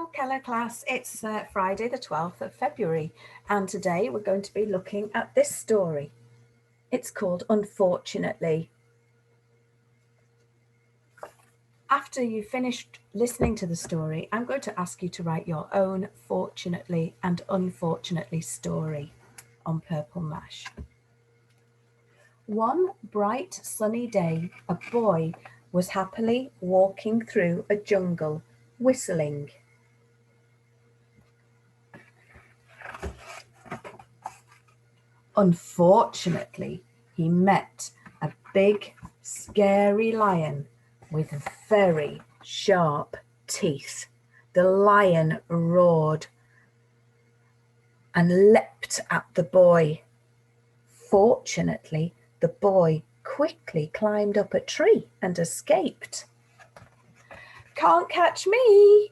Hello, Keller class. It's Friday the 12th of February, and today we're going to be looking at this story. It's called Unfortunately. After you've finished listening to the story, I'm going to ask you to write your own fortunately and unfortunately story on purple mash. One bright sunny day, a boy was happily walking through a jungle, whistling. Unfortunately, he met a big, scary lion with very sharp teeth. The lion roared and leapt at the boy. Fortunately, the boy quickly climbed up a tree and escaped. "Can't catch me!"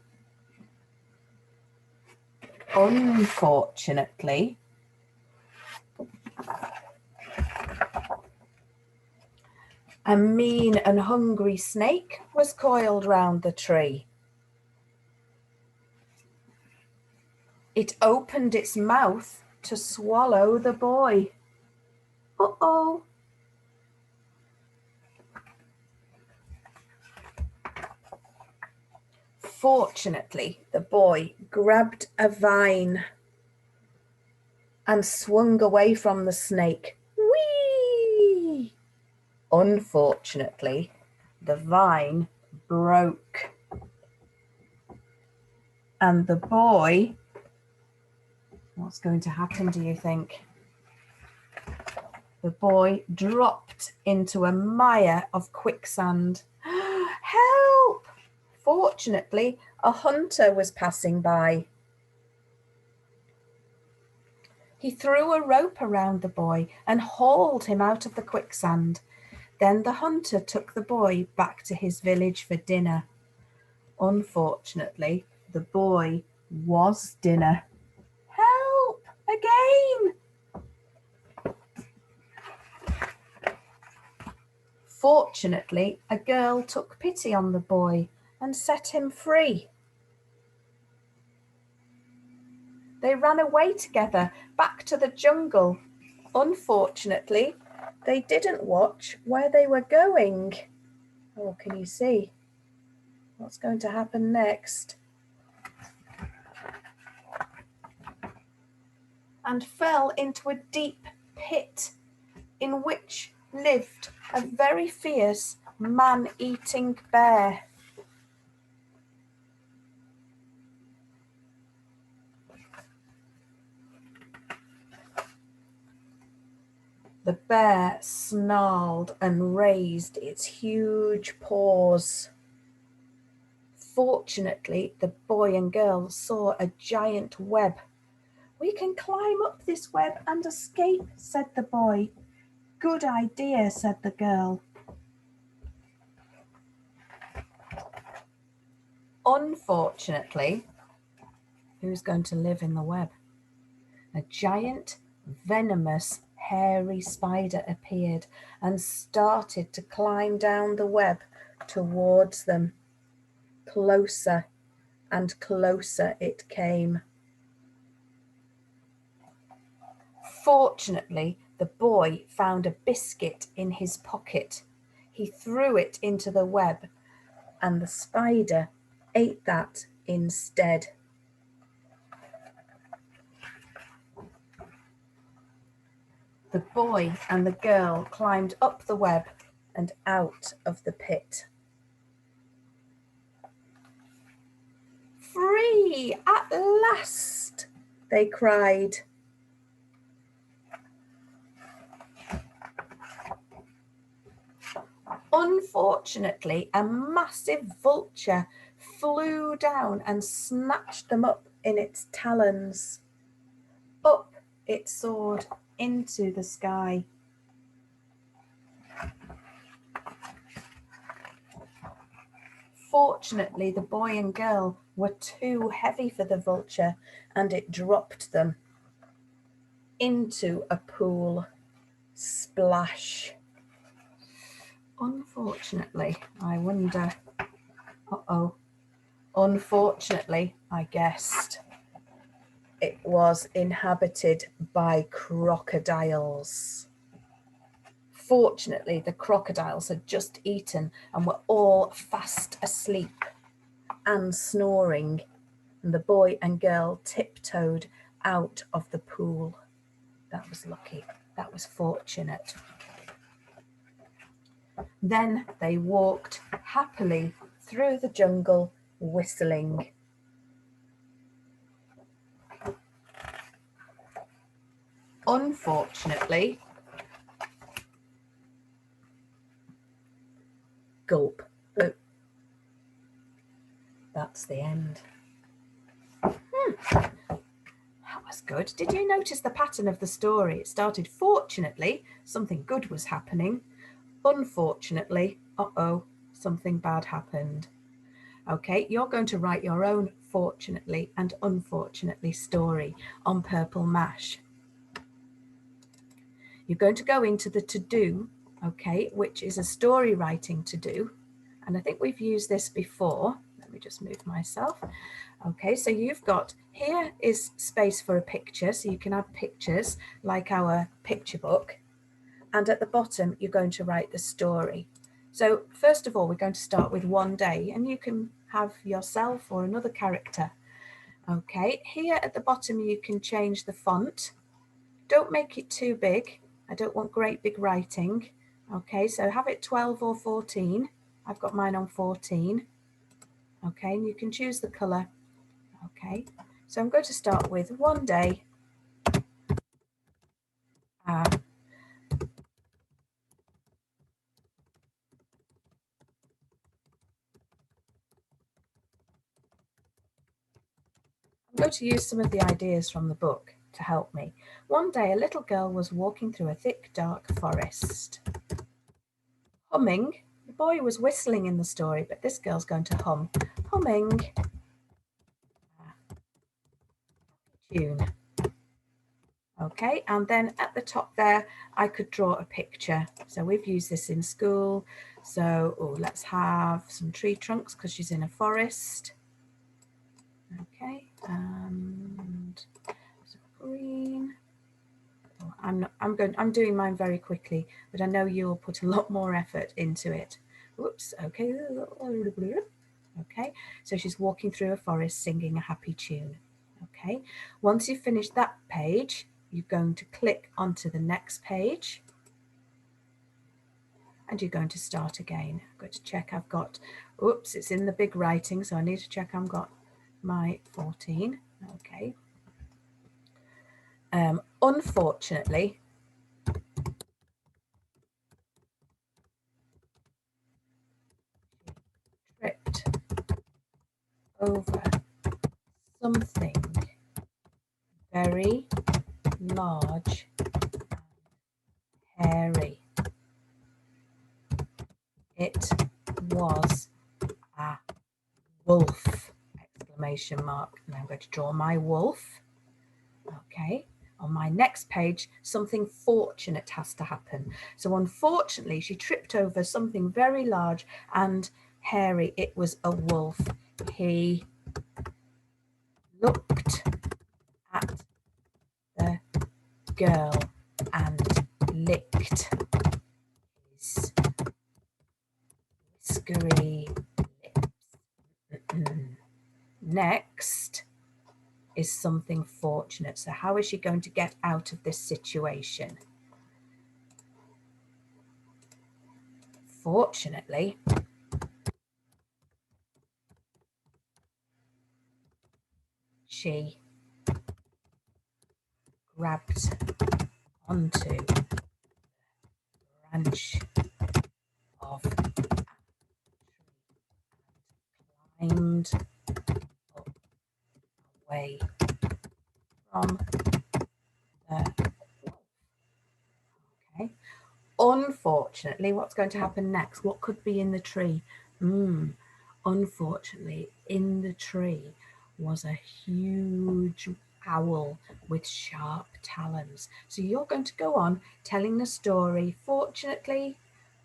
Unfortunately, a mean and hungry snake was coiled round the tree. It opened its mouth to swallow the boy. Uh-oh. Fortunately, the boy grabbed a vine and swung away from the snake. Whee! Unfortunately, the vine broke. And the boy, what's going to happen, do you think? The boy dropped into a mire of quicksand. Help! Fortunately, a hunter was passing by. He threw a rope around the boy and hauled him out of the quicksand. Then the hunter took the boy back to his village for dinner. Unfortunately, the boy was dinner. Help! Again! Fortunately, a girl took pity on the boy and set him free. They ran away together back to the jungle. Unfortunately, they didn't watch where they were going. Oh, can you see what's going to happen next? And fell into a deep pit in which lived a very fierce man-eating bear. The bear snarled and raised its huge paws. Fortunately, the boy and girl saw a giant web. "We can climb up this web and escape," said the boy. "Good idea," said the girl. Unfortunately, who's going to live in the web? A giant, venomous, hairy spider appeared and started to climb down the web towards them. Closer and closer it came. Fortunately, the boy found a biscuit in his pocket. He threw it into the web, and the spider ate that instead. The boy and the girl climbed up the web and out of the pit. "Free at last!" they cried. Unfortunately, a massive vulture flew down and snatched them up in its talons. Up it soared into the sky. Fortunately, the boy and girl were too heavy for the vulture, and it dropped them into a pool. Splash. Unfortunately, I wonder, uh-oh, Unfortunately, I guessed it was inhabited by crocodiles. Fortunately, the crocodiles had just eaten and were all fast asleep and snoring, and the boy and girl tiptoed out of the pool. That was lucky. That was fortunate. Then they walked happily through the jungle, whistling. Unfortunately, gulp. That's the end. That was good. Did you notice the pattern of the story? It started fortunately, something good was happening. Unfortunately, something bad happened. Okay, you're going to write your own fortunately and unfortunately story on Purple Mash. You're going to go into the to-do, okay, which is a story writing to-do. And I think we've used this before. Let me just move myself. Okay, so you've got, here is space for a picture, so you can add pictures like our picture book. And at the bottom, you're going to write the story. So first of all, we're going to start with one day, and you can have yourself or another character. Okay, here at the bottom, you can change the font. Don't make it too big. I don't want great big writing. Okay, so have it 12 or 14. I've got mine on 14. Okay, and you can choose the color. Okay, so I'm going to start with one day. I'm going to use some of the ideas from the book to help me. One day, a little girl was walking through a thick, dark forest. Humming. The boy was whistling in the story, but this girl's going to hum. Humming. Tune. Okay, and then at the top there, I could draw a picture. So we've used this in school. So let's have some tree trunks because she's in a forest. Okay, and green. I'm doing mine very quickly, but I know you'll put a lot more effort into it. Whoops. Okay. Okay. So she's walking through a forest singing a happy tune. Okay. Once you've finished that page, you're going to click onto the next page and you're going to start again. I'm going to check I've got, oops, it's in the big writing, so I need to check I've got my 14. Okay. Unfortunately, tripped over something very large and hairy. It was a wolf! Exclamation mark. And I'm going to draw my wolf. Okay. On my next page, something fortunate has to happen. So unfortunately, she tripped over something very large and hairy. It was a wolf. He looked at the girl and licked his whiskery lips. Next is something fortunate. So how is she going to get out of this situation? Fortunately, she grabbed onto the branch of a tree and climbed up away from the wolf. Okay. Unfortunately, what's going to happen next? What could be in the tree? Unfortunately, in the tree was a huge owl with sharp talons. So you're going to go on telling the story fortunately,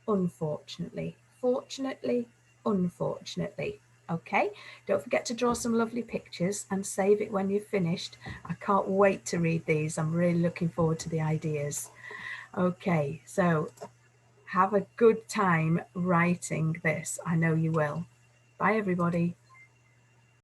unfortunately, fortunately, unfortunately. Okay, don't forget to draw some lovely pictures and save it when you've finished. I can't wait to read these. I'm really looking forward to the ideas. Okay, so have a good time writing this. I know you will. Bye, everybody.